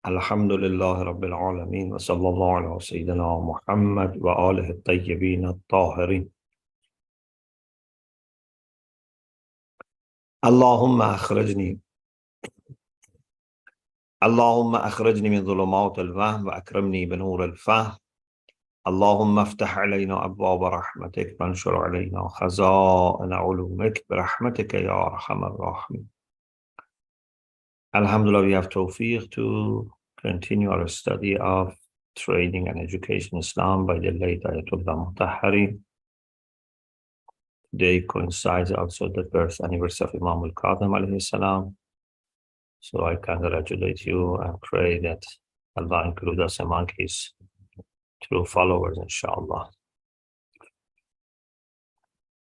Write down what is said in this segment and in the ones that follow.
الحمد لله رب العالمين وصلى الله على سيدنا محمد وآله الطيبين الطاهرين. اللهم أخرجني من ظلمات الوهم وأكرمني بنور الفهم. اللهم افتح علينا أبواب رحمتك وانشر علينا خزائن علومك برحمتك يا أرحم الراحمين. Alhamdulillah, we have tawfiq to continue our study of Training and Education Islam by the late Ayatollah Mutahhari. Today coincides also the birth anniversary of Imam al-Kadhim alayhi salam. So I congratulate you and pray that Allah include us among his true followers, inshallah.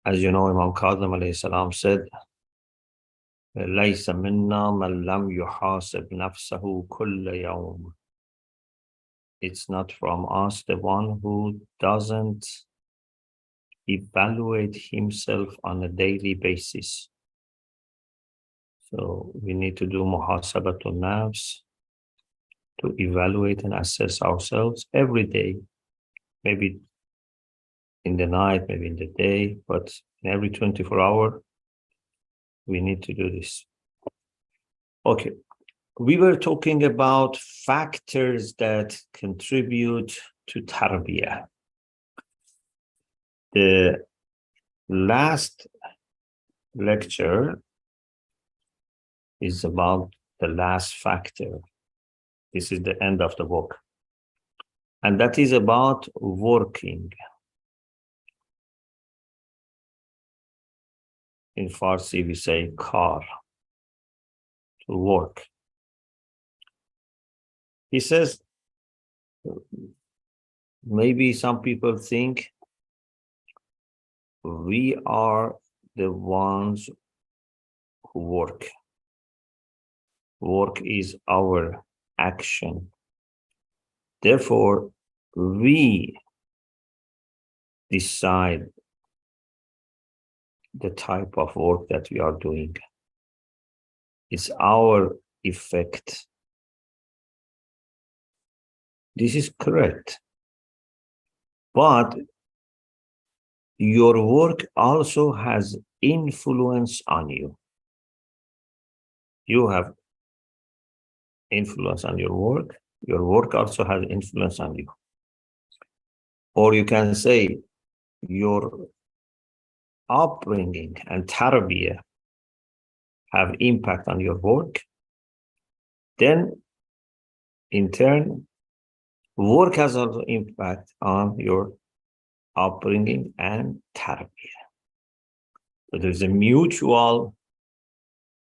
As you know, Imam Kadhim alayhi salam said, لَيْسَ مِنَّا مَنْ لَمْ يُحَاسِبْ نَفْسَهُ كُلَّ يَوْمٍ. It's not from us the one who doesn't evaluate himself on a daily basis. So we need to do muhasabatun nafs, to evaluate and assess ourselves every day, maybe in the night, maybe in the day, but in every 24 hours, we need to do this. Okay, we were talking about factors that contribute to tarbiyah. The last lecture is about the last factor. This is the end of the book. And that is about working. In Farsi, we say kar, to work. He says, maybe some people think we are the ones who work. Work is our action. Therefore, we decide the type of work that we are doing. It's our effect. This is correct. But your work also has influence on you. You have influence on your work also has influence on you. Or you can say your upbringing and tarbiyah have impact on your work. Then, in turn, work has also impact on your upbringing and tarbiyah. So there's a mutual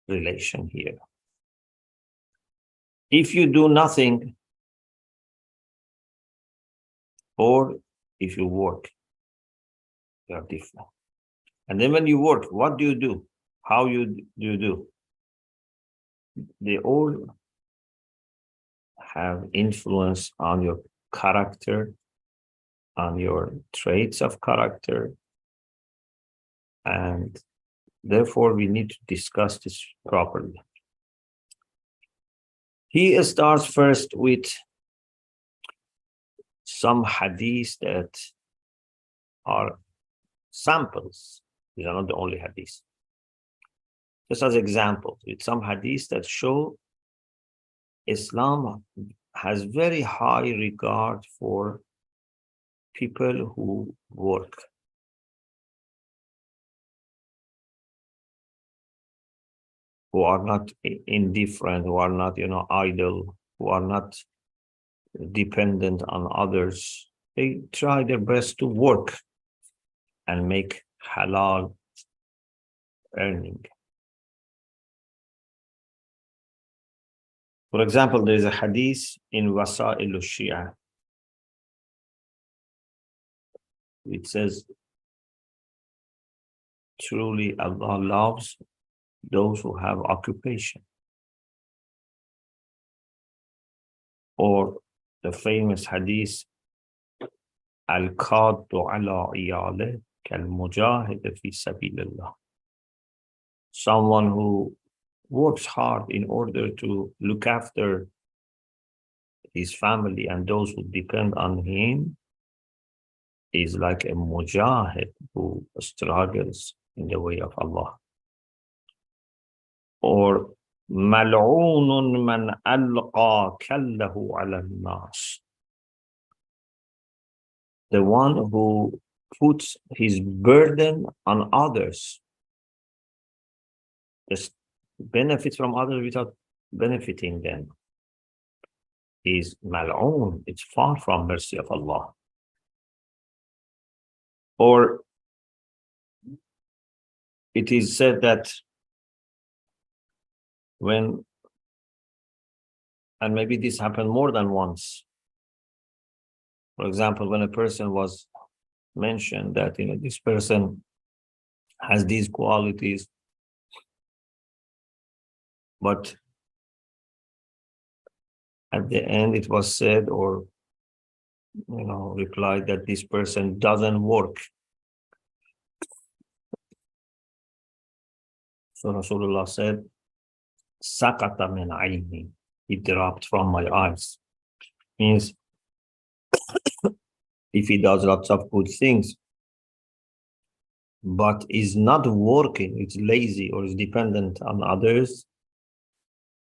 relation here. If you do nothing, or if you work, they are different. And then when you work, what do you do? How do you do? They all have influence on your character, on your traits of character, and therefore we need to discuss this properly. He starts first with some hadiths that are samples. These are not the only hadiths. Just as examples, with some hadiths that show Islam has very high regard for people who work. Who are not indifferent, who are not, idle, who are not dependent on others. They try their best to work and make halal earning. For example, there is a hadith in Wasa'il al-Shia. It says, truly Allah loves those who have occupation. Or the famous hadith, Al-Qaddu ala iyalih kal-mujahid fi sabilillah. Someone who works hard in order to look after his family and those who depend on him is like a mujahid who struggles in the way of Allah. Or mal'oonun man alqa kallahu ala nas. The one who puts his burden on others, just benefits from others without benefiting them, is mal'oon. It's far from mercy of Allah. Or it is said that when, and maybe this happened more than once, for example, when a person was mentioned that, this person has these qualities, but at the end it was said or replied that this person doesn't work. So Rasulullah said, Sakata min ayni, he dropped from my eyes. Means if he does lots of good things, but is not working, it's lazy or is dependent on others,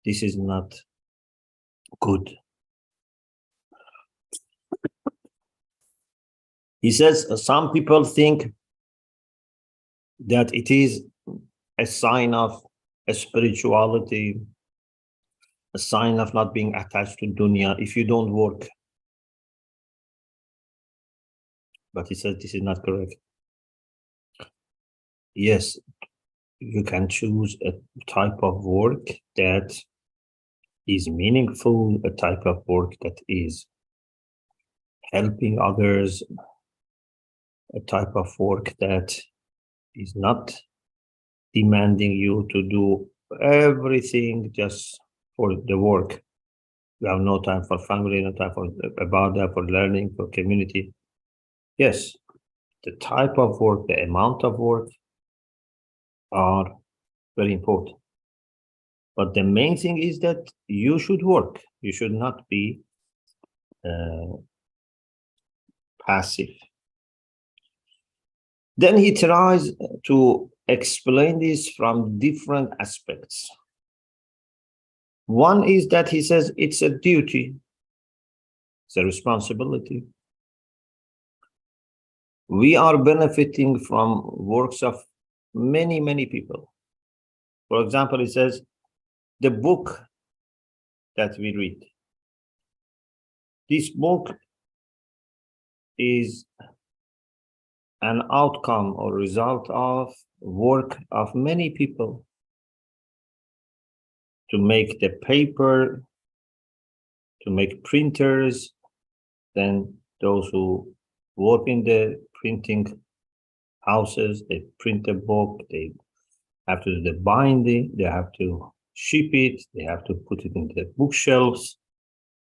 this is not good. He says some people think that it is a sign of a spirituality, a sign of not being attached to dunya if you don't work. But he says this is not correct. Yes, you can choose a type of work that is meaningful, a type of work that is helping others, a type of work that is not demanding you to do everything just for the work. You have no time for family, no time for ibadah, for learning, for community. Yes, the type of work, the amount of work are very important. But the main thing is that you should work. You should not be passive. Then he tries to explain this from different aspects. One is that he says it's a duty, it's a responsibility. We are benefiting from works of many, many people. For example, he says, the book that we read, this book is an outcome or result of work of many people to make the paper, to make printers, then those who work in the printing houses, they print a book, they have to do the binding, they have to ship it, they have to put it in the bookshelves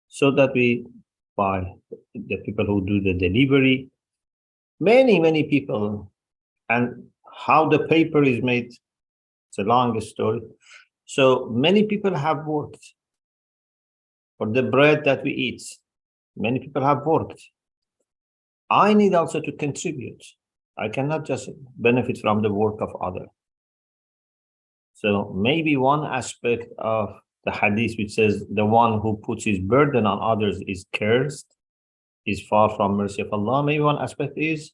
so that we buy, the people who do the delivery, many, many people. And how the paper is made, it's a long story. So many people have worked for the bread that we eat. Many people have worked. I need also to contribute. I cannot just benefit from the work of others. So maybe one aspect of the hadith which says the one who puts his burden on others is cursed, is far from mercy of Allah. Maybe one aspect is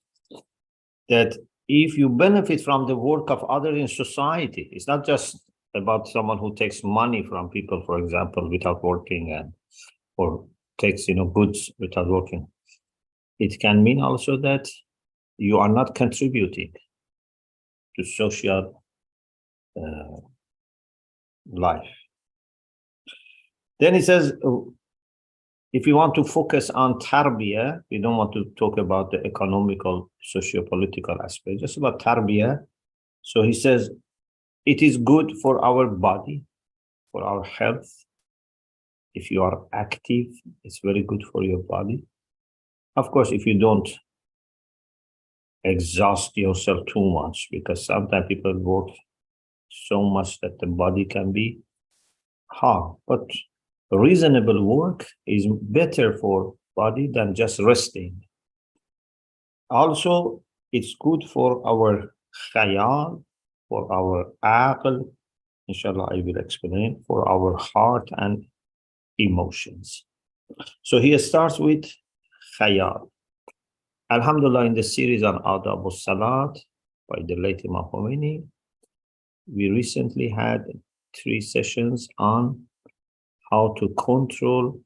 that if you benefit from the work of others in society, it's not just about someone who takes money from people, for example, without working, and or takes goods without working. It can mean also that you are not contributing to social life. Then he says, if you want to focus on tarbiyah, we don't want to talk about the economical, socio-political aspect, just about tarbiyah. So he says, it is good for our body, for our health. If you are active, it's very good for your body. Of course, if you don't exhaust yourself too much, because sometimes people work so much that the body can be hard. But reasonable work is better for body than just resting. Also, it's good for our khayal, for our aql, inshallah I will explain, for our heart and emotions. So he starts with khayal. Alhamdulillah, in the series on Adab al-Salat by the late Imam Khomeini, we recently had 3 sessions on how to control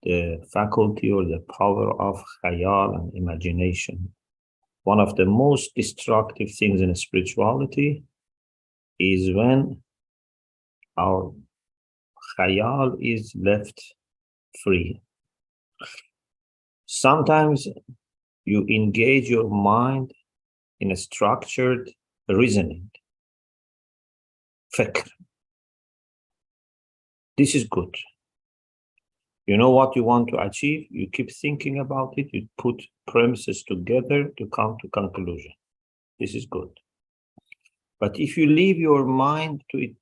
the faculty or the power of khayal and imagination. One of the most destructive things in spirituality is when our khayal is left free. Sometimes you engage your mind in a structured reasoning. Fikr. This is good. You know what you want to achieve, you keep thinking about it, you put premises together to come to conclusion. This is good. But if you leave your mind to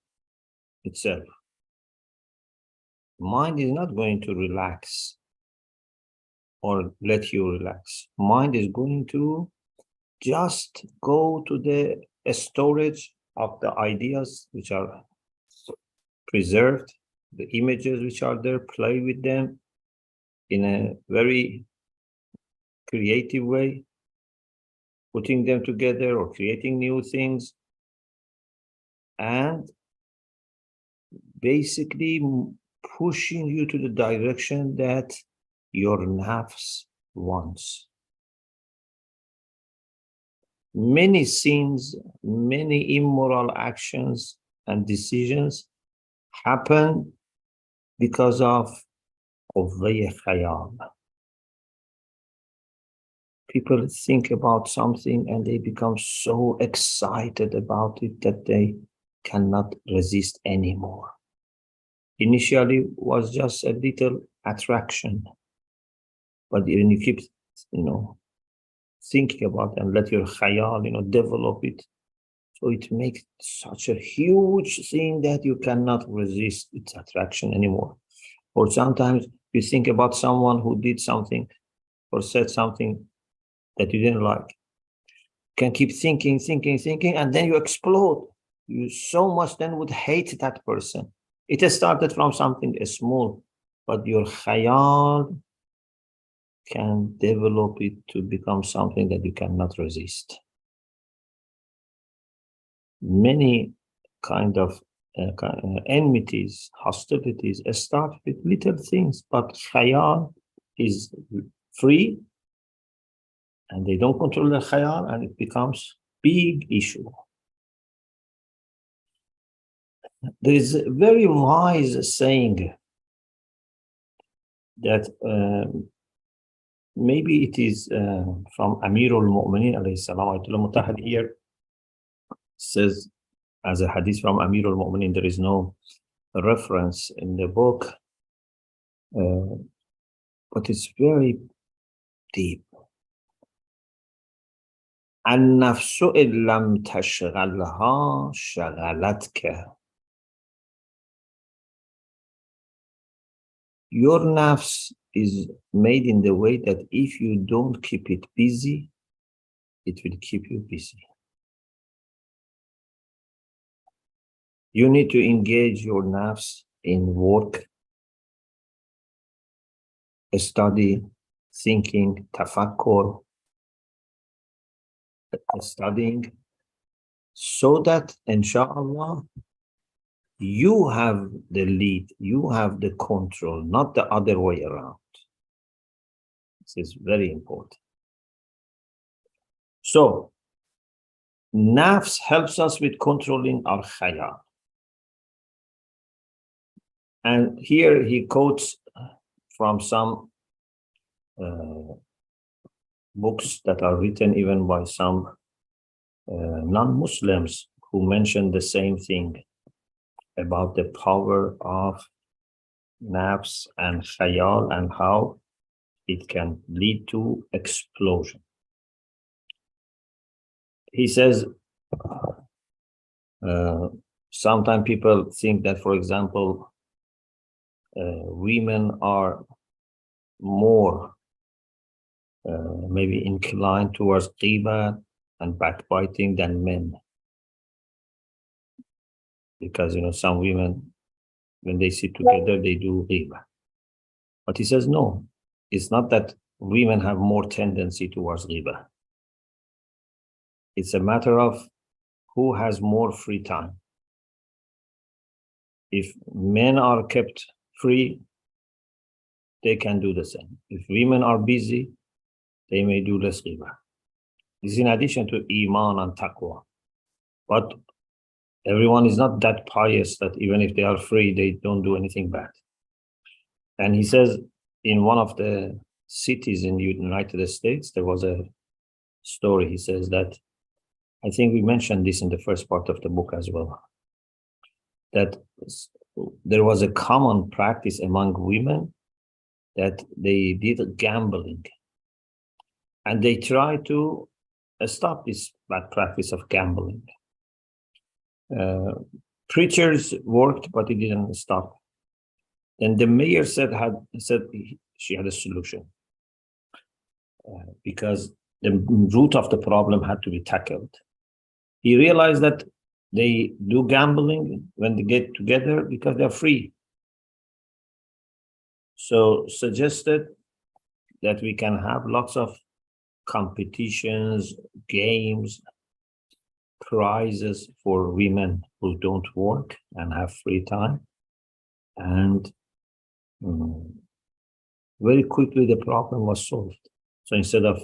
itself, mind is not going to relax or let you relax. Mind is going to just go to the storage of the ideas which are preserved, the images which are there, play with them in a very creative way, putting them together or creating new things, and basically pushing you to the direction that your nafs wants. Many sins, many immoral actions and decisions happen because of qawway khayal. People think about something and they become so excited about it that they cannot resist anymore. Initially was just a little attraction, but when you keep, thinking about it and let your khayal, develop it, so it makes such a huge thing that you cannot resist its attraction anymore. Or sometimes you think about someone who did something or said something that you didn't like. You can keep thinking, and then you explode. You so much then would hate that person. It has started from something small, but your khayal can develop it to become something that you cannot resist. Many kind of enmities, hostilities start with little things, but khayal is free and they don't control the khayal and it becomes big issue. There is a very wise saying that maybe it is from Amir al-Mu'minin alayhi salam. Ayatollah Mutahid here says, as a hadith from Amir al-Mu'minin, there is no reference in the book, but it's very deep. النفس إن لم تشغلها شغلتك. Your nafs is made in the way that if you don't keep it busy, it will keep you busy. You need to engage your nafs in work, study, thinking, tafakkur, studying, so that inshallah you have the lead, you have the control, not the other way around. This is very important. So, nafs helps us with controlling our khayal. And here he quotes from some books that are written even by some non-Muslims who mention the same thing about the power of nafs and khayal and how it can lead to explosion. He says, sometimes people think that, for example, women are more maybe inclined towards ghiba and backbiting than men. Because, some women, when they sit together, they do ghiba. But he says, no, it's not that women have more tendency towards ghiba. It's a matter of who has more free time. If men are kept free, they can do the same. If women are busy, they may do less ghiba. This is in addition to iman and taqwa. But everyone is not that pious that even if they are free, they don't do anything bad. And he says in one of the cities in the United States, there was a story. He says that, I think we mentioned this in the first part of the book as well, that there was a common practice among women that they did gambling. And they tried to stop this bad practice of gambling. Preachers worked, but it didn't stop. Then the mayor said she had a solution because the root of the problem had to be tackled. He realized that they do gambling when they get together because they're free. So suggested that we can have lots of competitions, games, prizes for women who don't work and have free time. And very quickly the problem was solved. So instead of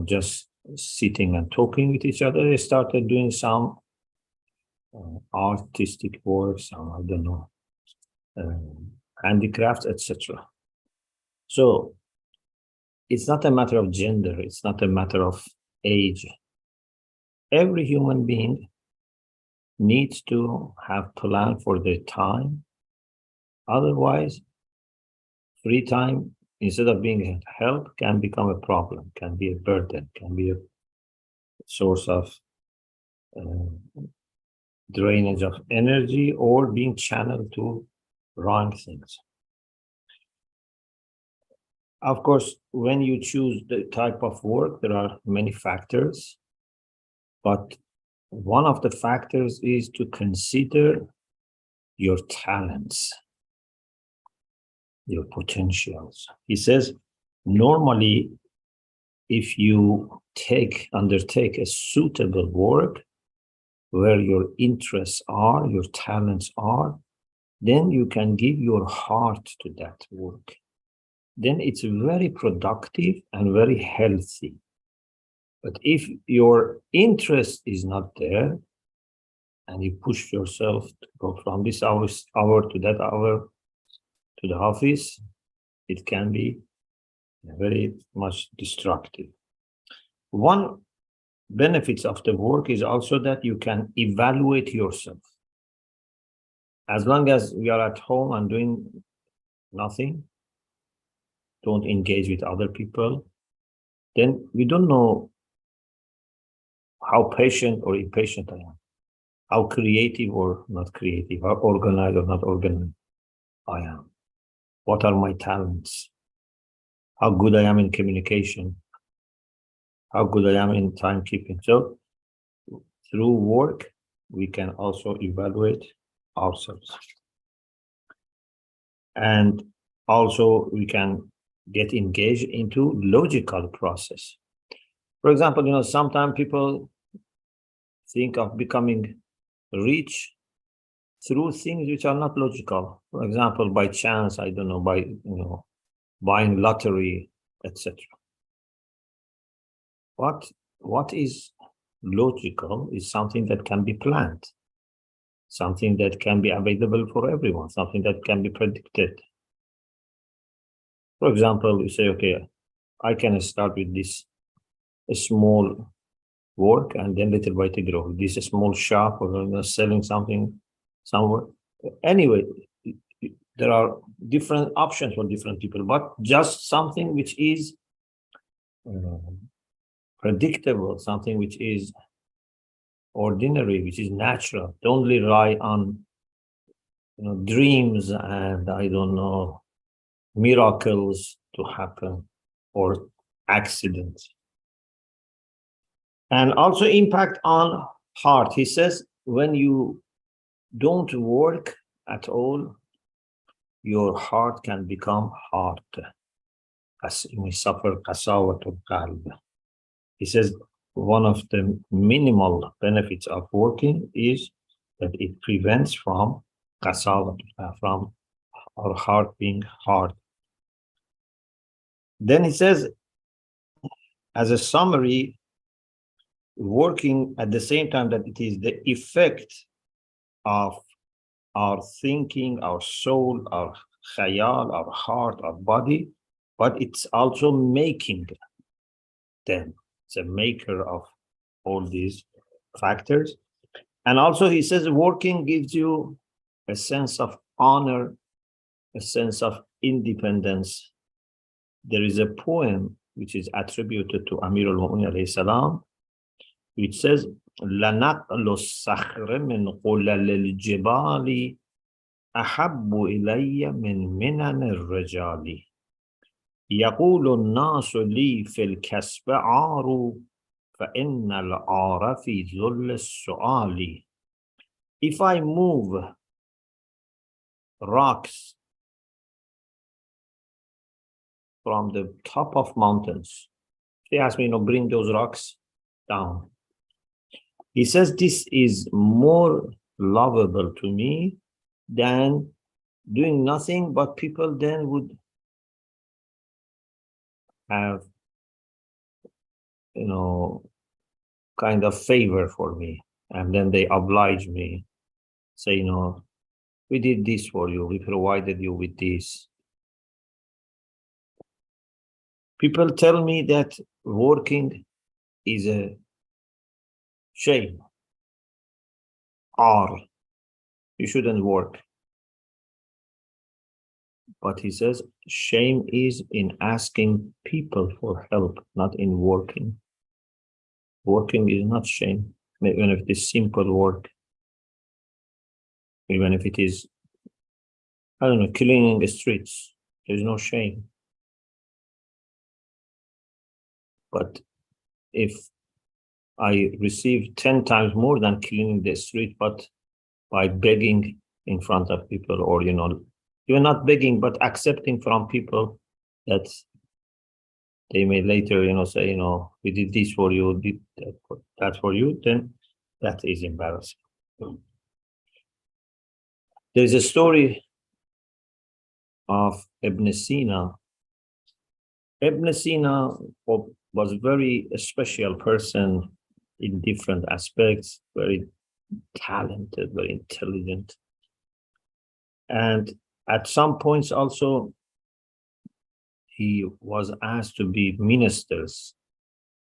just sitting and talking with each other, they started doing some artistic work, some, I don't know, handicrafts, etc. So it's not a matter of gender, it's not a matter of age. Every human being needs to have plan for their time. Otherwise, free time, instead of being a help, can become a problem, can be a burden, can be a source of drainage of energy or being channeled to wrong things. Of course, when you choose the type of work, there are many factors, but one of the factors is to consider your talents, your potentials. He says, normally, if you undertake a suitable work where your interests are, your talents are, then you can give your heart to that work. Then it's very productive and very healthy. But if your interest is not there and you push yourself to go from this hour to that hour to the office, it can be very much destructive. One benefits of the work is also that you can evaluate yourself. As long as we are at home and doing nothing, don't engage with other people, then we don't know how patient or impatient I am, how creative or not creative, how organized or not organized I am, what are my talents, how good I am in communication, how good I am in timekeeping. So through work, we can also evaluate ourselves. And also we can get engaged into logical process. For example, sometimes people think of becoming rich through things which are not logical. For example, by chance, I don't know, by buying lottery, etc. What is logical is something that can be planned, something that can be available for everyone, something that can be predicted. For example, you say, okay, I can start with this small work and then little by little grow. This small shop or selling something somewhere. Anyway, there are different options for different people, but just something which is predictable, something which is ordinary, which is natural. Don't rely on dreams and I don't know, miracles to happen or accidents. And also impact on heart. He says, when you don't work at all, your heart can become hard. As we suffer qasawatul qalb. He says one of the minimal benefits of working is that it prevents from qasawatul, from our heart being hard. Then he says, as a summary, working at the same time that it is the effect of our thinking, our soul, our khayal, our heart, our body, but it's also making them. It's a maker of all these factors. And also he says working gives you a sense of honor, a sense of independence. There is a poem which is attributed to Amir al-Mu'minin alayhi salam, which says, لَنَقْلُ الصَّخْرِ مِنْ قُلَلِ الْجِبَالِ أَحَبُّ إِلَيَّ مِنْ مِنَنِ الرِّجَالِ يَقُولُ النَّاسُ لِي فِي الْكَسْبِ عَارُ فَإِنَّ الْعَارَ فِي ذُلِّ السُّؤَالِ. If I move rocks from the top of mountains, they ask me, bring those rocks down. He says this is more lovable to me than doing nothing, but people then would have, kind of favor for me. And then they oblige me, say, we did this for you, we provided you with this. People tell me that working is a shame, or you shouldn't work. But he says shame is in asking people for help, not in working. Working is not shame, even if it is simple work, even if it is, cleaning the streets, there's no shame. But if I receive 10 times more than cleaning the street, but by begging in front of people, or, you're not begging, but accepting from people that they may later, say, we did this for you, did that for you, then that is embarrassing. There's a story of Ibn Sina. Ibn Sina was a very special person in different aspects, very talented, very intelligent. And at some points also, he was asked to be ministers.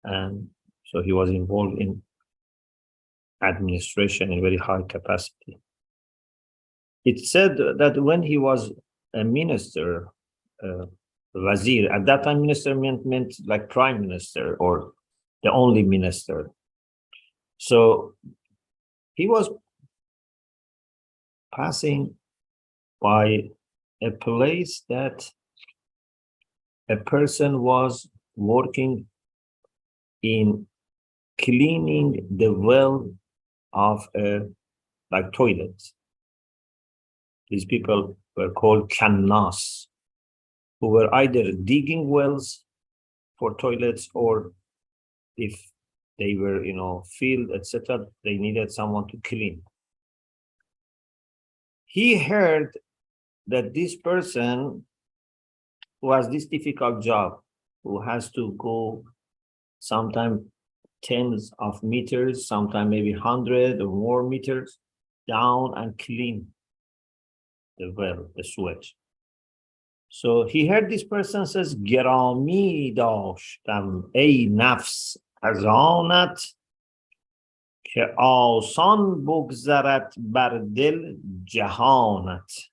And so he was involved in administration in very high capacity. It's said that when he was a minister, wazir, at that time minister meant like prime minister or the only minister. So he was passing by a place that a person was working in cleaning the well of like toilets. These people were called kannas, who were either digging wells for toilets, or if they were, filled, etc., they needed someone to clean. He heard that this person who has this difficult job, who has to go sometimes tens of meters, sometimes maybe 100 or more meters down and clean the well, the sewage. So he heard this person says, Gerami dashtam ey nafs az anat ke asan bugzarat bar dil jahanat.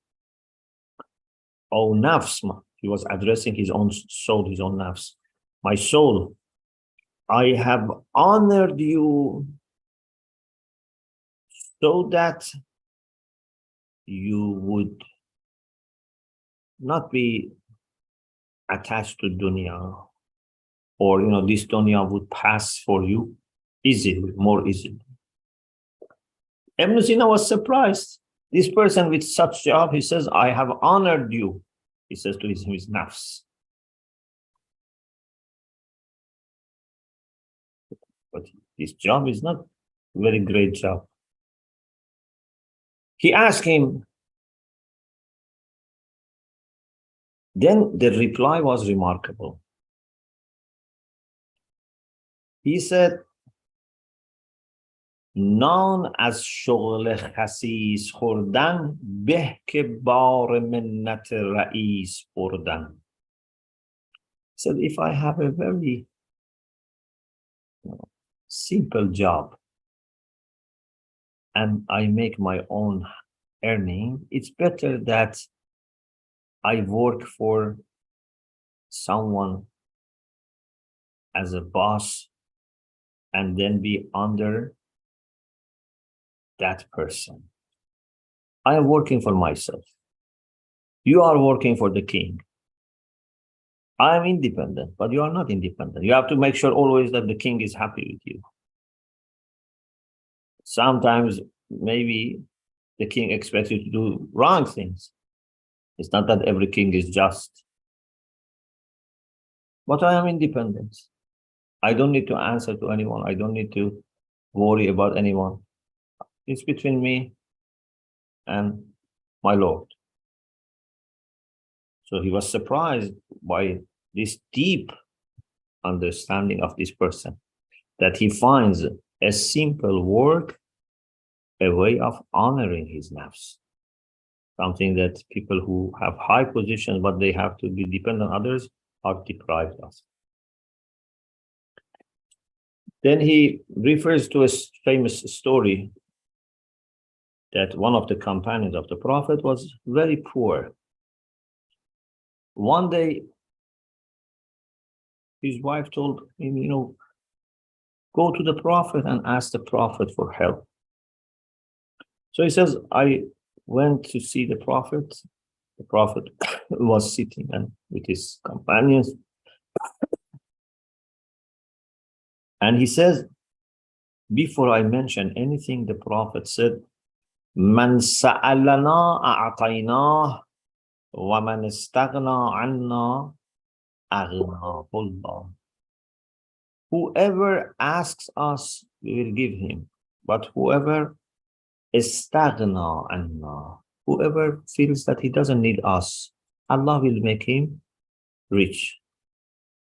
Oh nafs, he was addressing his own soul, his own nafs. My soul, I have honored you so that you would not be attached to dunya, or this dunya would pass for you easily, more easily. Ibn Sina was surprised. This person with such job, he says, I have honored you. He says to his nafs. But his job is not a very great job. He asked him, then the reply was remarkable. He said, نان از شغل خسیس خوردن به که بار منت رئیس بردن. He said, if I have a very simple job and I make my own earning, it's better that I work for someone as a boss and then be under that person. I am working for myself. You are working for the king. I am independent, but you are not independent. You have to make sure always that the king is happy with you. Sometimes maybe the king expects you to do wrong things. It's not that every king is just. But I am independent. I don't need to answer to anyone. I don't need to worry about anyone. It's between me and my Lord. So he was surprised by this deep understanding of this person, that he finds a simple work a way of honoring his nafs, something that people who have high positions but they have to be dependent on others are deprived of. Then he refers to a famous story that one of the companions of the Prophet was very poor. One day, his wife told him, go to the Prophet and ask the Prophet for help. So he says, I went to see the Prophet. The Prophet was sitting and with his companions. And he says, before I mention anything, the Prophet said, Man sa'alana a'ataynah wa man istaghna anna aghnahullah. Whoever asks us, we will give him. But whoever istaghna anna, whoever feels that he doesn't need us, Allah will make him rich.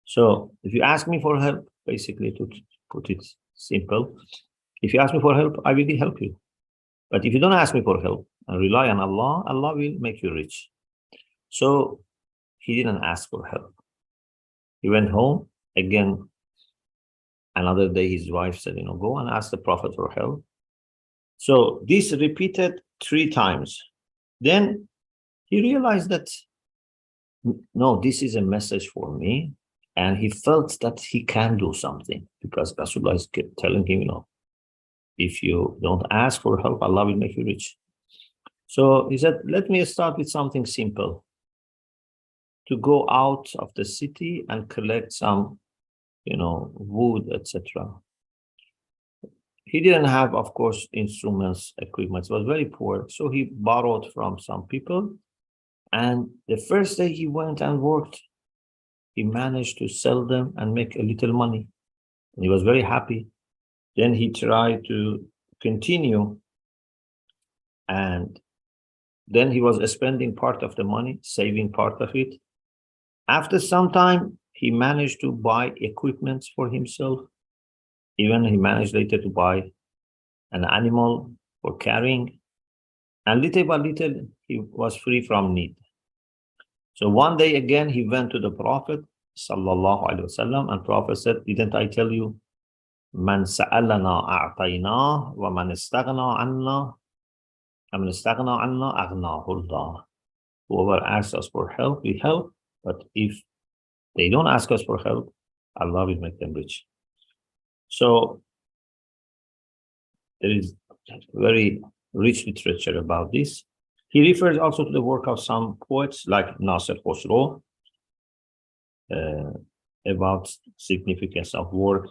So if you ask me for help, basically to put it simple, if you ask me for help, I will help you. But if you don't ask me for help and rely on Allah, Allah will make you rich. So he didn't ask for help. He went home. Again, another day, his wife said, go and ask the Prophet for help. So this repeated 3 times. Then he realized that, no, this is a message for me. And he felt that he can do something because Rasulullah is telling him, if you don't ask for help, Allah will make you rich. So he said, let me start with something simple. To go out of the city and collect some, wood, etc. He didn't have, of course, instruments, equipment. He was very poor. So he borrowed from some people. And the first day he went and worked, he managed to sell them and make a little money. And he was very happy. Then he tried to continue. And then he was spending part of the money, saving part of it. After some time, he managed to buy equipment for himself. Even he managed later to buy an animal for carrying. And little by little, he was free from need. So one day again, he went to the Prophet, sallallahu alaihi wasallam, and Prophet said, didn't I tell you, Man sa'alana a'taynah wa man istaghna anna aghnahullah. Whoever asks us for help, we help. But if they don't ask us for help, Allah will make them rich. So there is very rich literature about this. He refers also to the work of some poets like Nasir Khosrow about significance of work,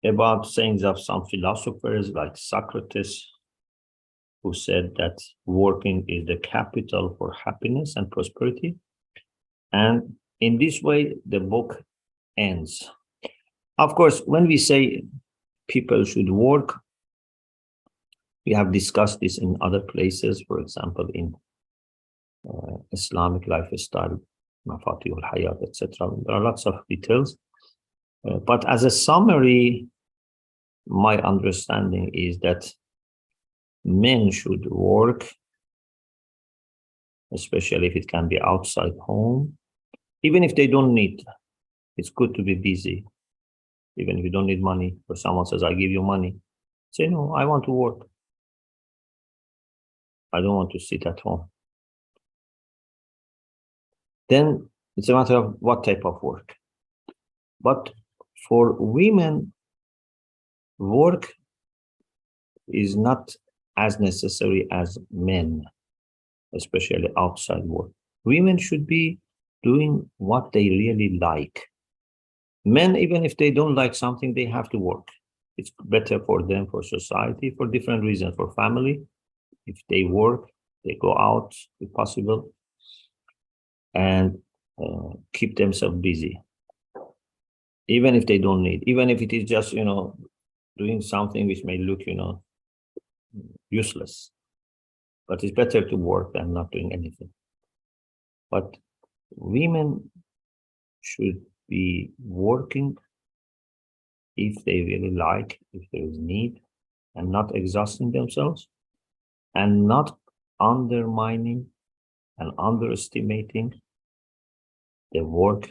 about sayings of some philosophers like Socrates, who said that working is the capital for happiness and prosperity. And in this way, the book ends. Of course, when we say people should work, we have discussed this in other places, for example, in Islamic lifestyle, Mafatihul Hayat, etc. There are lots of details. But as a summary, my understanding is that men should work, especially if it can be outside home, even if they don't need. It's good to be busy. Even if you don't need money, or someone says, I give you money, say, no, I want to work. I don't want to sit at home. Then it's a matter of what type of work. But for women, work is not as necessary as men, especially outside work. Women should be doing what they really like. Men, even if they don't like something, they have to work. It's better for them, for society, for different reasons, for family. If they work, they go out if possible and keep themselves busy. Even if they don't need, even if it is just, doing something which may look, useless. But it's better to work than not doing anything. But women should be working if they really like, if there is need, and not exhausting themselves, and not undermining and underestimating the work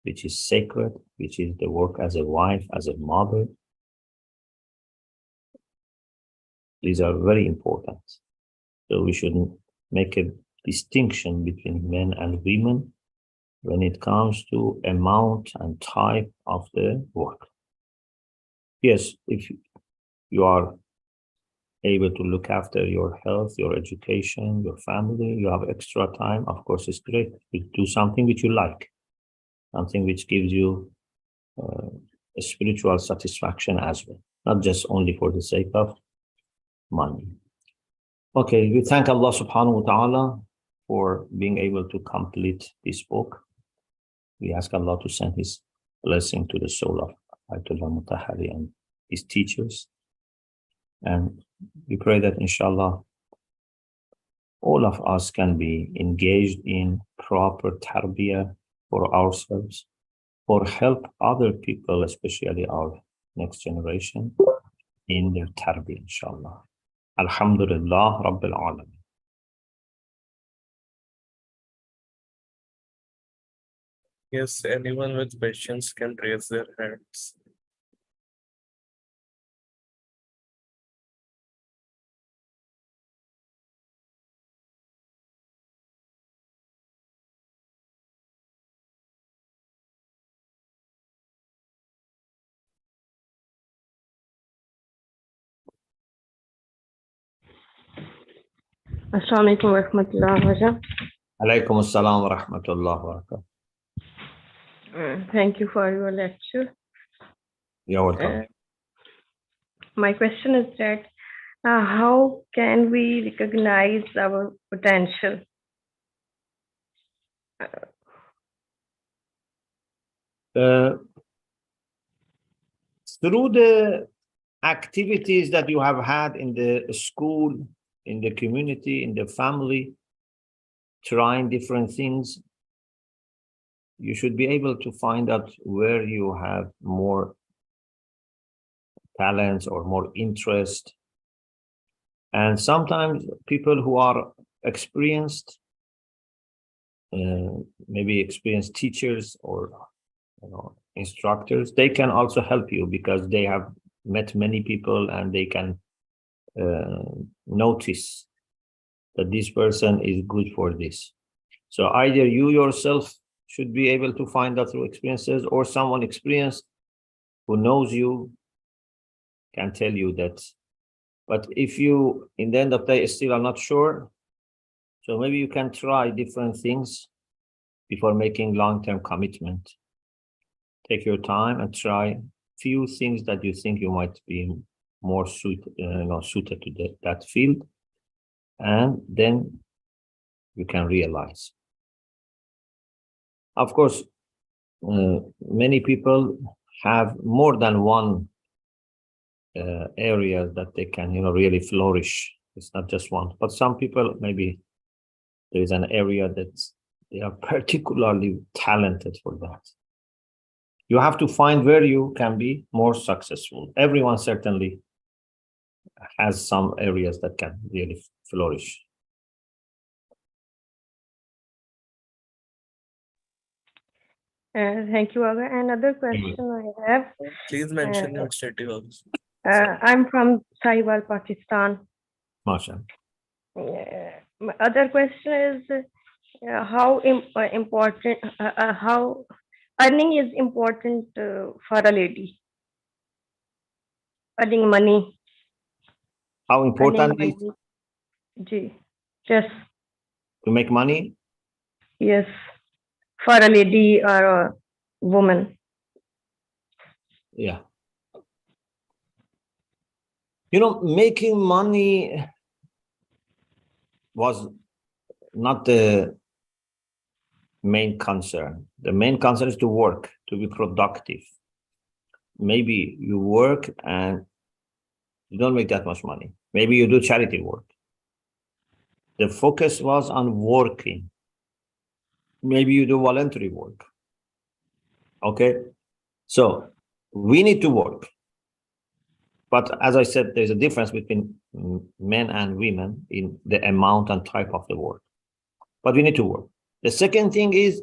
which is sacred, which is the work as a wife, as a mother. These are very important. So we shouldn't make a distinction between men and women when it comes to amount and type of the work. Yes, if you are able to look after your health, your education, your family, you have extra time, of course, it's great. You do something which you like, something which gives you a spiritual satisfaction as well, not just only for the sake of money. Okay, we thank Allah subhanahu wa ta'ala for being able to complete this book. We ask Allah to send His blessing to the soul of Ayatollah Mutahari and his teachers. And we pray that inshallah, all of us can be engaged in proper tarbiyah for ourselves, or help other people, especially our next generation, in their tarbiyah, inshallah. Alhamdulillah Rabbil Alamin. Yes, anyone with questions can raise their hands. Assalamu alaikum wa rahmatullahi wa barakatuh. Alaikum assalam wa rahmatullahi wa barakatuh. Thank you for your lecture. You're welcome. My question is that how can we recognize our potential? Through the activities that you have had in the school, in the community, in the family, trying different things, you should be able to find out where you have more talents or more interest. And sometimes people who are experienced, maybe experienced teachers or instructors, they can also help you because they have met many people and they can notice that this person is good for this. So either you yourself should be able to find that through experiences, or someone experienced who knows you can tell you that But if you, in the end of the day, still are not sure, so maybe you can try different things before making long-term commitment. Take your time and try few things that you think you might be more suited to that field, and then you can realize. Of course, many people have more than one area that they can, really flourish. It's not just one, but some people, maybe there is an area that they are particularly talented for that. You have to find where you can be more successful. Everyone certainly has some areas that can really flourish. Thank you, Aga. Another question I have. Please mention your city also. I'm from Sahiwal, Pakistan. Mashallah. My other question is how important, how earning is important for a lady. Earning money. How important is yes. To make money? Yes, for a lady or a woman. Yeah. Making money was not the main concern. The main concern is to work, to be productive. Maybe you work and you don't make that much money. Maybe you do charity work. The focus was on working. Maybe you do voluntary work. Okay? So we need to work. But as I said, there's a difference between men and women in the amount and type of the work. But we need to work. The second thing is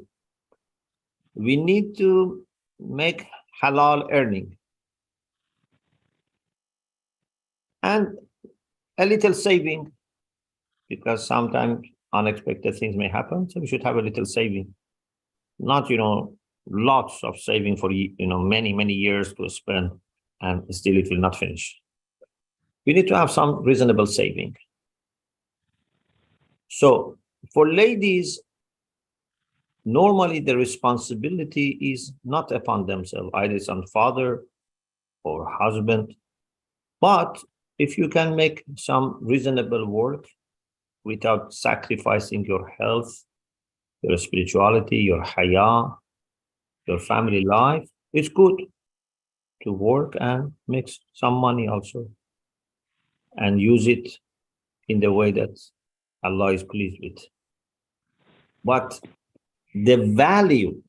we need to make halal earning. And a little saving, because sometimes unexpected things may happen. So we should have a little saving. Not, lots of saving for, many, many years to spend, and still it will not finish. We need to have some reasonable saving. So for ladies, normally the responsibility is not upon themselves, either it's on father or husband. But if you can make some reasonable work without sacrificing your health, your spirituality, your haya, your family life, it's good to work and make some money also and use it in the way that Allah is pleased with. But the value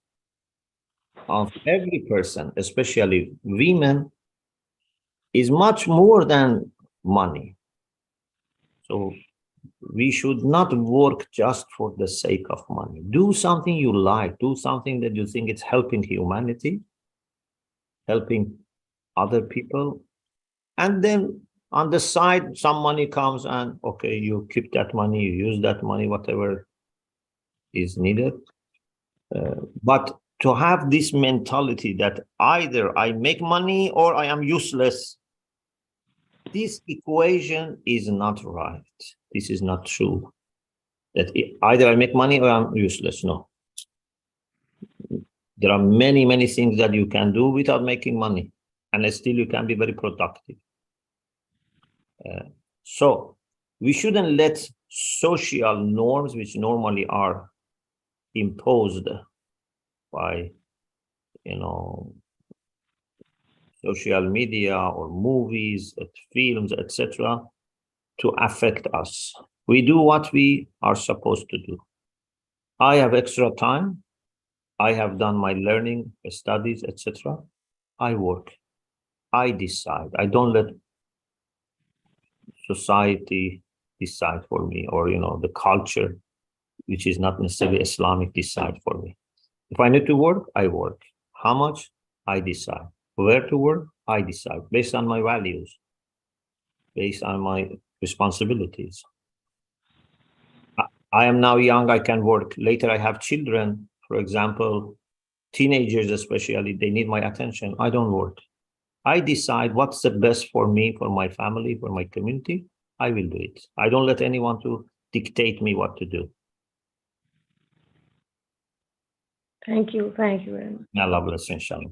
of every person, especially women, is much more than money. So we should not work just for the sake of money. Do something you like, do something that you think is helping humanity, helping other people. And then on the side, some money comes and, okay, you keep that money, you use that money, whatever is needed. But to have this mentality that either I make money or I am useless, this equation is not right. This is not true. That either I make money or I'm useless. No. There are many, many things that you can do without making money, and still you can be very productive. So we shouldn't let social norms, which normally are imposed by, social media or movies, films, etc., to affect us. We do what we are supposed to do. I have extra time. I have done my learning, studies, etc. I work. I decide. I don't let society decide for me, or the culture, which is not necessarily Islamic, decide for me. If I need to work, I work. How much? I decide. Where to work? I decide based on my values, based on my responsibilities. I am now young, I can work. Later I have children, for example, teenagers especially, they need my attention. I don't work. I decide what's the best for me, for my family, for my community, I will do it. I don't let anyone to dictate me what to do. Thank you. Thank you very much. May Allah bless you, inshallah.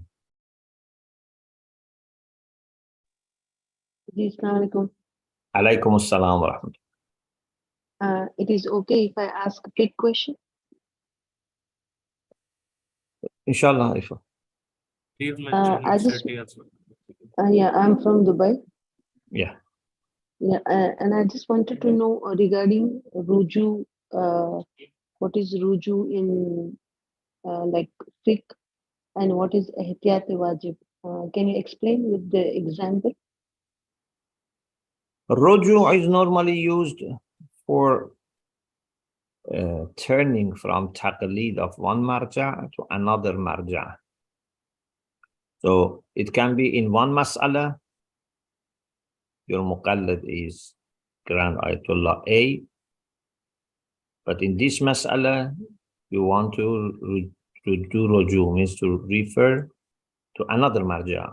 Assalamualaikum. Alaikum assalam wa rahmatullah. It is okay if I ask a quick question? Inshallah. Please mention I your just- city as well. Yeah, I'm from Dubai. Yeah. Yeah, and I just wanted to know regarding ruju. What is ruju in like fiqh, and what is ihtiyat wajib? Can you explain with the example? Ruju is normally used for turning from taqlid of one marja to another marja. So it can be in one mas'ala, your muqallid is Grand Ayatollah A, but in this mas'ala, you want to do ruju, means to refer to another marja.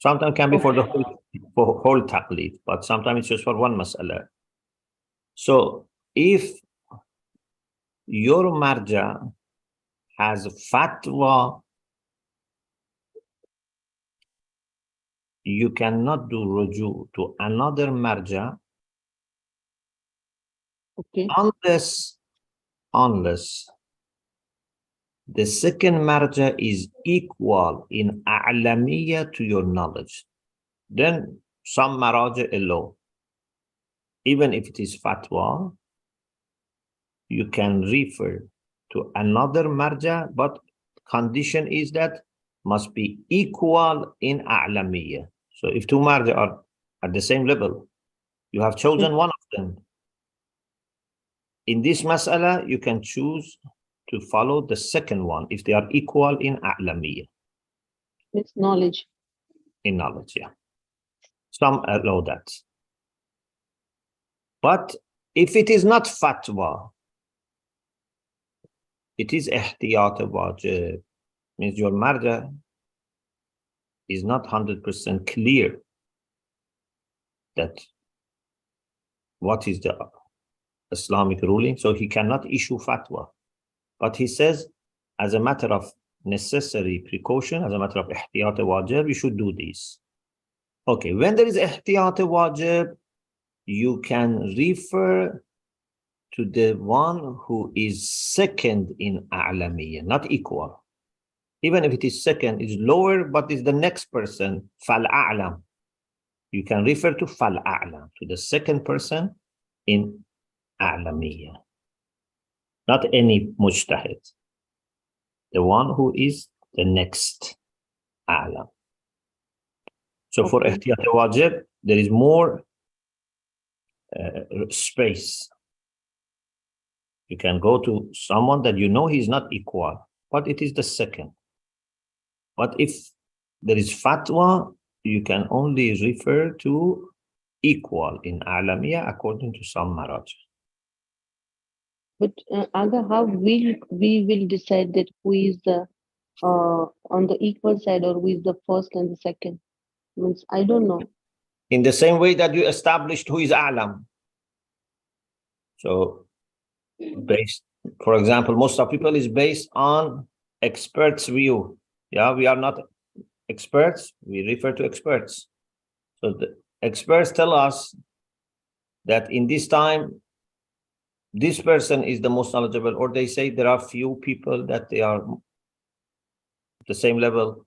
Sometimes can be for the whole taqlid, but sometimes it's just for one mas'ala. So if your marja has fatwa, you cannot do ruju to another marja Okay. unless the second marja is equal in a'lamiyya to your knowledge. Then some maraja allow, even if it is fatwa, you can refer to another marja, but condition is that must be equal in a'lamiyya. So if two marja are at the same level, you have chosen one of them. In this mas'ala, you can choose to follow the second one if they are equal in a'lamiyya, It's knowledge. in knowledge, yeah. Some allow that. But if it is not fatwa, it is ihtiyat wajib, means your marja is not 100% clear that what is the Islamic ruling, so he cannot issue fatwa. But he says, as a matter of necessary precaution, as a matter of ihtiyat wajib, you should do this. Okay, when there is ihtiyat wajib, you can refer to the one who is second in a'lamiyya, not equal. Even if it is second, it's lower, but is the next person, fal a'lam. You can refer to fal a'lam, to the second person in a'lamiyya. Not any mujtahid. The one who is the next a'lam. So for ihtiyat wajib, there is more space. You can go to someone that you know he's not equal, but it is the second. But if there is fatwa, you can only refer to equal in a'lamiyya according to some maraj. But Aga, how we will decide that who is the on the equal side, or who is the first and the second? Means I don't know. In the same way that you established who is a'lam. So based, for example, most of people is based on experts' view. Yeah, we are not experts, we refer to experts. So the experts tell us that in this time, this person is the most knowledgeable, or they say there are few people that they are the same level.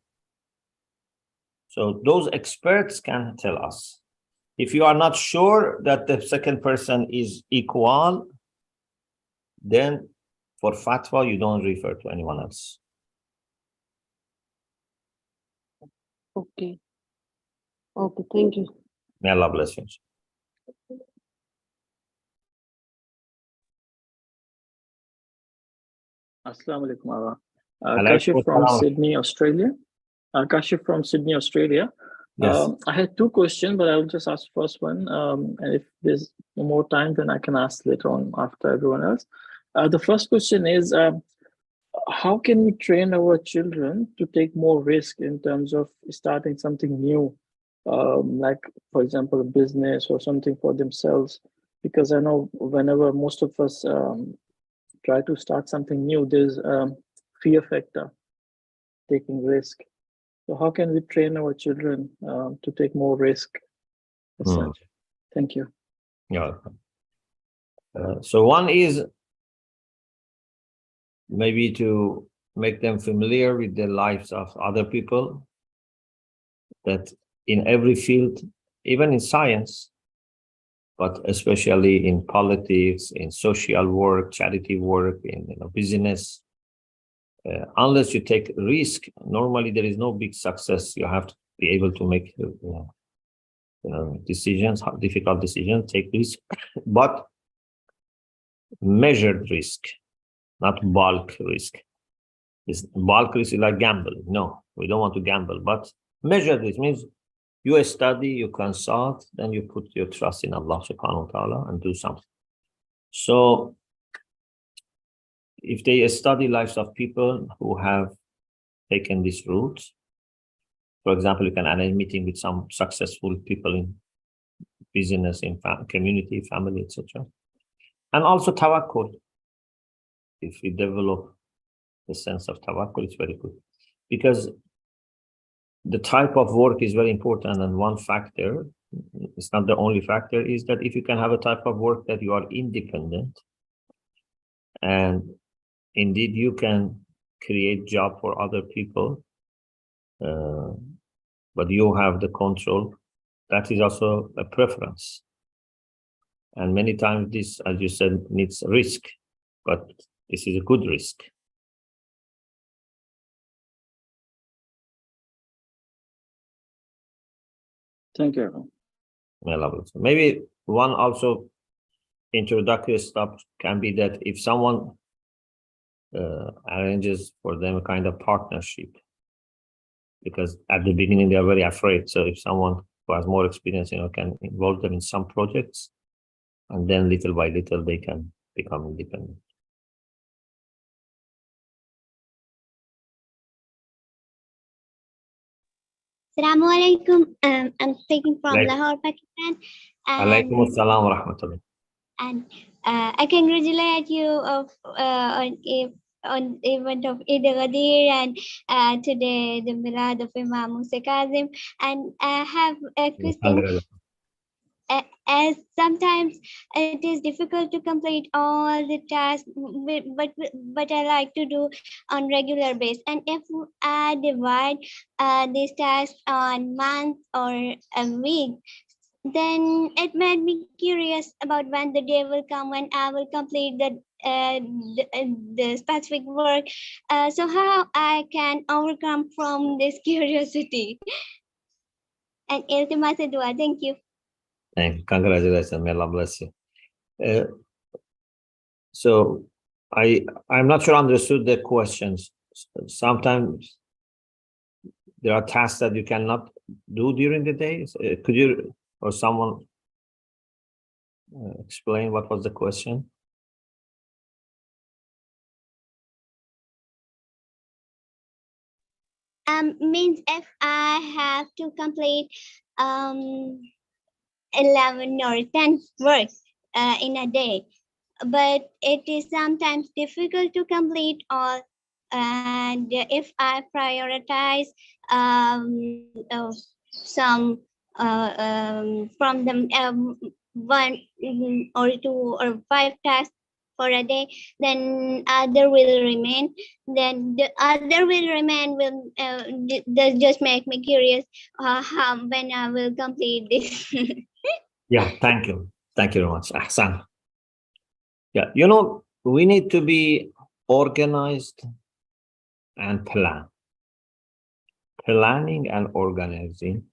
So those experts can tell us. If you are not sure that the second person is equal, then for fatwa, you don't refer to anyone else. Okay. Okay, thank you. May Allah bless you. Assalamu alaikum. Alaikum Kashif from assalam. Sydney, Australia. Kashif from Sydney, Australia. Yes. I had two questions, but I will just ask the first one. And if there's more time, then I can ask later on after everyone else. The first question is, how can we train our children to take more risk in terms of starting something new, like, for example, a business or something for themselves? Because I know whenever most of us try to start something new, there's fear factor, taking risk. So how can we train our children to take more risk as such? Thank you. Yeah. So one is maybe to make them familiar with the lives of other people, that in every field, even in science, but especially in politics, in social work, charity work, in business, unless you take risk, normally there is no big success. You have to be able to make decisions, difficult decisions, take risk, but measured risk, not bulk risk. This bulk risk is like gamble. No, we don't want to gamble, but measured risk means you study, you consult, then you put your trust in Allah subhanahu wa ta'ala and do something. So if they study lives of people who have taken this route, for example, you can arrange a meeting with some successful people in business, in community, family, etc. And also tawakkul. If we develop the sense of tawakkul, it's very good. Because the type of work is very important, and one factor, it's not the only factor, is that if you can have a type of work that you are independent, and indeed you can create job for other people, but you have the control, that is also a preference. And many times this, as you said, needs risk, but this is a good risk. Thank you. Maybe one also introductory step can be that if someone arranges for them a kind of partnership, because at the beginning they are very afraid. So if someone who has more experience, can involve them in some projects, and then little by little they can become independent. Assalamu alaikum. I'm speaking from Lahore, Pakistan. Alaikum assalam wa rahmatullah. And I congratulate you on the event of Eid al-Ghadir and today the Milad of Imam Musa Kazim. And I have a question. As sometimes it is difficult to complete all the tasks, but I like to do on regular basis. And if I divide these tasks on month or a week, then it made me curious about when the day will come when I will complete the specific work. So how I can overcome from this curiosity? And iltimasa dua. Thank you. Thank you. Congratulations. May Allah bless you. So I'm not sure I understood the questions. Sometimes there are tasks that you cannot do during the day. Could you or someone explain what was the question? Means if I have to complete 11 or 10 works in a day, but it is sometimes difficult to complete all. And if I prioritize some from them 1 or 2 or 5 tasks for a day, then other will remain. Then the other will remain will just make me curious how when I will complete this. Yeah, thank you. Thank you very much. Ahsan. Yeah, we need to be organized and plan. Planning and organizing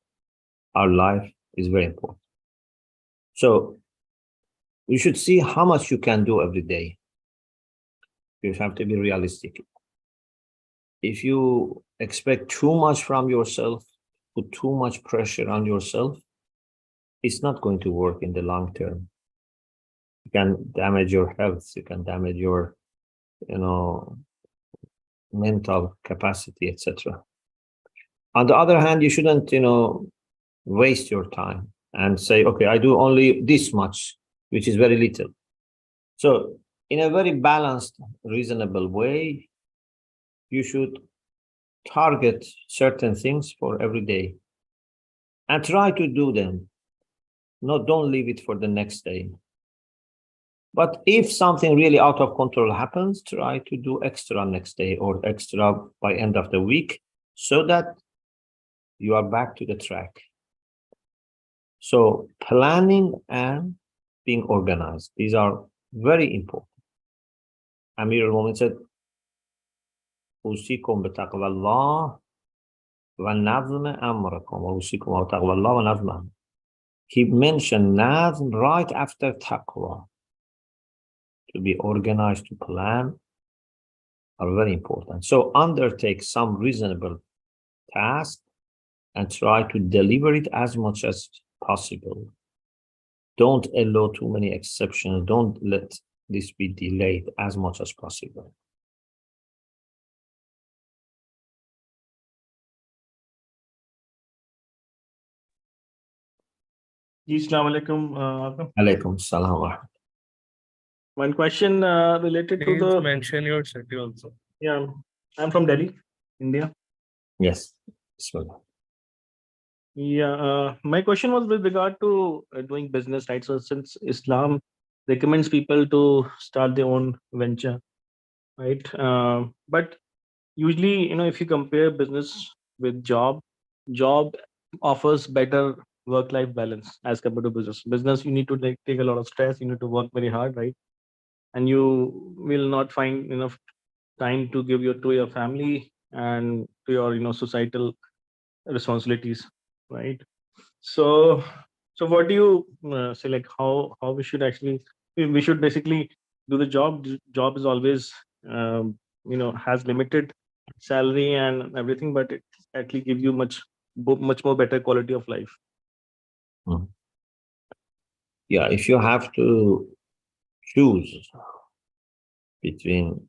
our life is very important. So you should see how much you can do every day. You have to be realistic. If you expect too much from yourself, put too much pressure on yourself, it's not going to work in the long term. You can damage your health, you can damage your, mental capacity, etc. On the other hand, you shouldn't, waste your time and say, okay, I do only this much, which is very little. So in a very balanced, reasonable way, you should target certain things for every day and try to do them. No, don't leave it for the next day. But if something really out of control happens, try to do extra next day or extra by end of the week so that you are back to the track. So planning and being organized, these are very important. Amir al-Mu'min said, أوصيكم بتقوى الله ونظم أمركم وأوصيكم بتقوى الله ونظم أمركم. He mentioned nazm right after taqwa. To be organized, to plan, are very important. So undertake some reasonable task and try to deliver it as much as possible. Don't allow too many exceptions. Don't let this be delayed as much as possible. Assalamu alaikum. Alaikum salam wa rahmatullah. One question related to Please the. mention your city also. Yeah, I'm from Delhi, India. Yes. Bismillah. Yeah, my question was with regard to doing business, right? So since Islam recommends people to start their own venture, right? But usually, if you compare business with job offers better work-life balance as compared to business. Business, you need to take a lot of stress. You need to work very hard, right? And you will not find enough time to give to your family and to your societal responsibilities, right? So what do you say, like how we should basically do the job? Job is always has limited salary and everything, but it actually gives you much more better quality of life. Yeah, if you have to choose between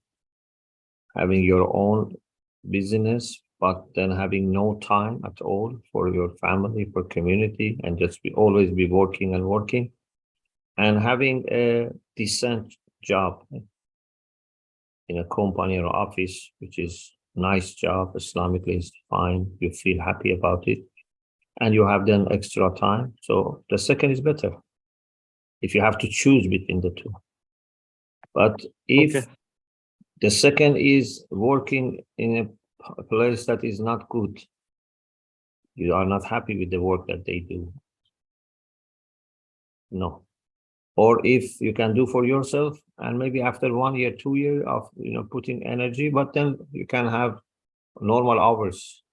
having your own business, but then having no time at all for your family, for community, and just always be working, and having a decent job in a company or office, which is nice job, Islamically is fine, you feel happy about it, and you have then extra time. So the second is better if you have to choose between the two. But if the second is working in a place that is not good, you are not happy with the work that they do, no. Or if you can do for yourself, and maybe after 1 year, 2 years of putting energy, but then you can have normal hours,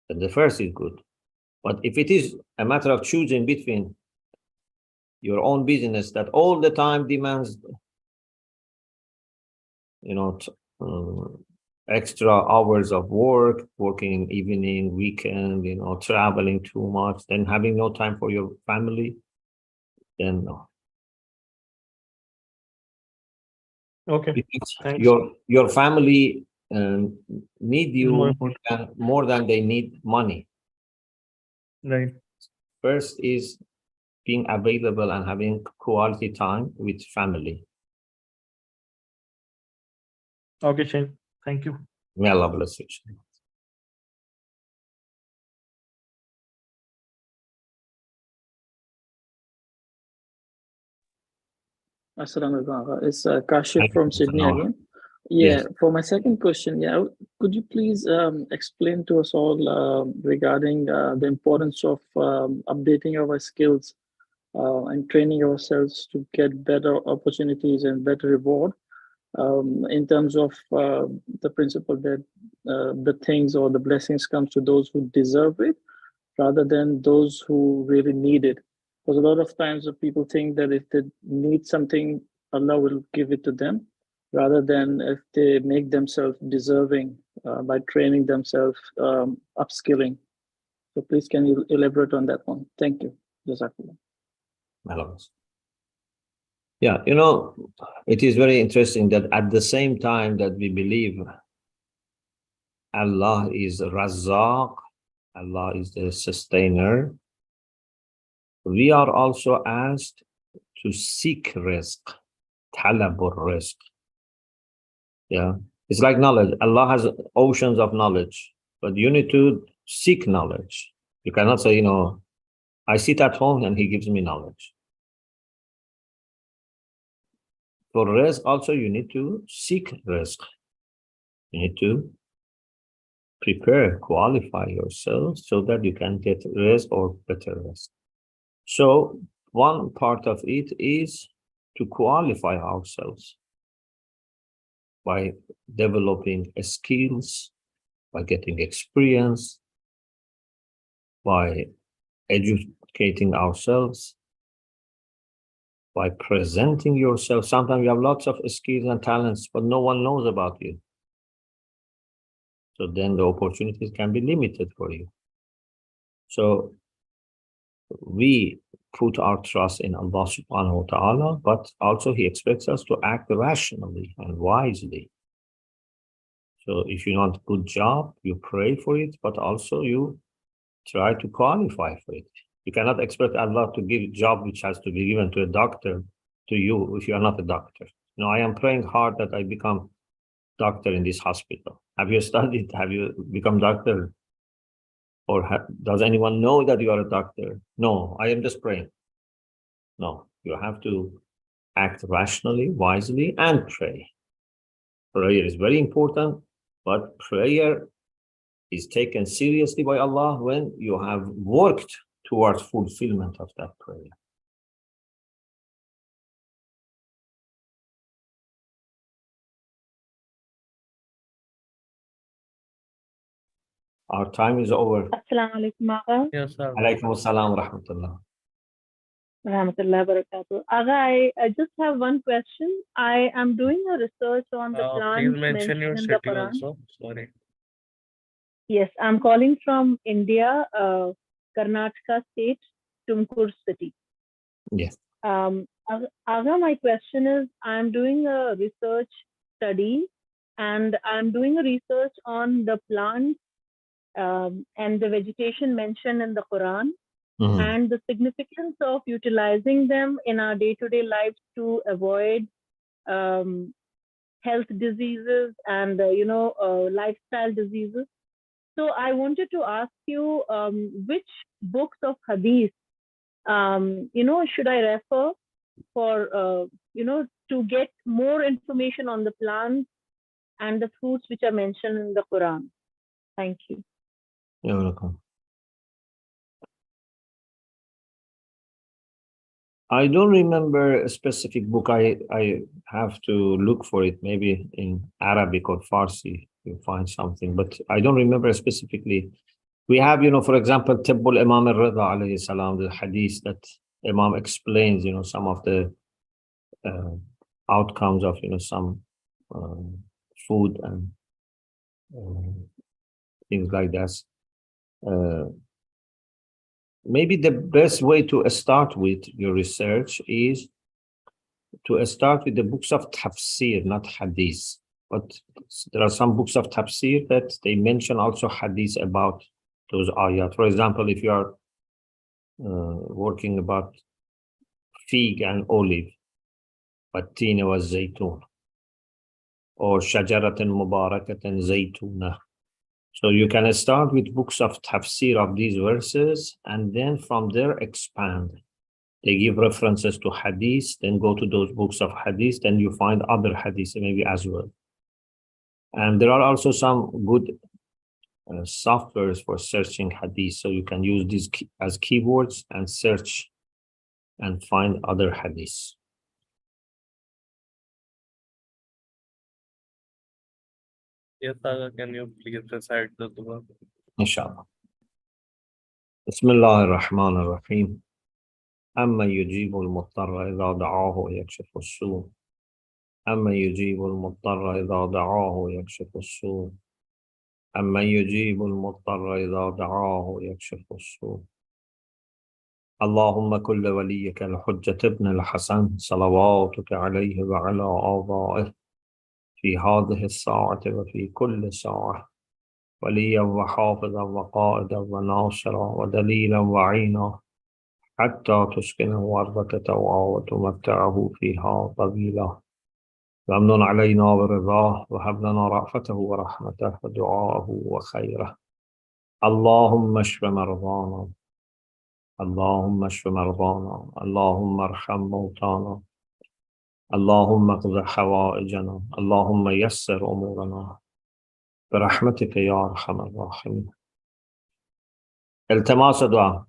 then the first is good. But if it is a matter of choosing between your own business that all the time demands extra hours of work, working in evening, weekend, traveling too much, then having no time for your family, then no. Okay. Thanks. Your family need you more than they need money. Right. First is being available and having quality time with family. Okay, Shane. Thank you. May Allah bless you. Assalamu alaikum. It's Kashif from Sydney again. Yeah, Yes. for my second question, could you please explain to us all regarding the importance of updating our skills and training ourselves to get better opportunities and better reward in terms of the principle that the things or the blessings comes to those who deserve it rather than those who really need it. Because a lot of times people think that if they need something, Allah will give it to them, rather than if they make themselves deserving by training themselves, upskilling. So please, can you elaborate on that one? Thank you. Jazakallah. Yeah, it is very interesting that at the same time that we believe Allah is Razzaq, Allah is the sustainer, we are also asked to seek rizq, talabur rizq. Yeah, it's like knowledge. Allah has oceans of knowledge, but you need to seek knowledge. You cannot say, you know, I sit at home and he gives me knowledge. For rizq also, you need to seek rizq. You need to prepare, qualify yourself so that you can get rizq or better rizq. So one part of it is to qualify ourselves by developing skills, by getting experience, by educating ourselves, by presenting yourself. Sometimes you have lots of skills and talents, but no one knows about you. So then the opportunities can be limited for you. So we put our trust in Allah subhanahu wa ta'ala, but also He expects us to act rationally and wisely. So if you want a good job, you pray for it, but also you try to qualify for it. You cannot expect Allah to give a job which has to be given to a doctor to you if you are not a doctor. No, I am praying hard that I become doctor in this hospital. Have you studied? Have you become doctor? Or does anyone know that you are a doctor? No, I am just praying. No, you have to act rationally, wisely, and pray. Prayer is very important, but prayer is taken seriously by Allah when you have worked towards fulfillment of that prayer. Our time is over. Assalamu alaikum, Agha. Yes, sir. Alaikum assalam wa rahmatullah. Rahmatullah barakatuh. Agha, I just have one question. I am doing a research on the Please plants mention mentioned your in the city Quran. also. Sorry. Yes, I'm calling from India, Karnataka state, Tumkur city. Yes. Agha, my question is, I'm doing a research study and I'm doing a research on the plants and the vegetation mentioned in the Quran and the significance of utilizing them in our day-to-day lives to avoid health diseases and, lifestyle diseases. So I wanted to ask you, which books of hadith, should I refer for, to get more information on the plants and the fruits which are mentioned in the Quran? Thank you. You're welcome. I don't remember a specific book. I have to look for it. Maybe in Arabic or Farsi, you find something, but I don't remember specifically. We have, for example, Tibbul Imam al-Rida alayhi salam, the hadith that Imam explains, some of the outcomes of, some food and things like that. Maybe the best way to start with your research is to start with the books of tafsir, not hadith. But there are some books of tafsir that they mention also hadith about those ayat. For example, if you are working about fig and olive, والتين والزيتون, or شجرة مباركة زيتونة. So you can start with books of tafsir of these verses and then from there expand. They give references to hadith, then go to those books of hadith, then you find other hadiths maybe as well. And there are also some good softwares for searching hadith. So you can use these as keywords and search and find other hadiths. Yes, Aga, can you please recite the dua? Inshallah. Bismillah ar-Rahman ar-Rahim. أما يجيب المضطر إذا دعاه ويكشف السوء. أما يجيب المضطر إذا دعاه ويكشف السوء. أما يجيب المضطر إذا دعاه ويكشف السوء. اللهم كل وليك الحجة ابن الحسن صلواتك عليه وعلى آبائه في هذه الساعة وفي كل ساعة وليا وحافظا وقائدا وناصرا ودليلا وعينا حتى تسكنه أرضك طوعا وتمتعه فيها طويلا وامن علينا برضاه وهب لنا رأفته ورحمته ودعاءه وخيره اللهم اشف مرضانا اللهم اشف مرضانا اللهم ارحم موتانا اللهم اقض حوائجنا اللهم يسر أمورنا برحمتك يا أرحم الراحمين. التماس دعاء.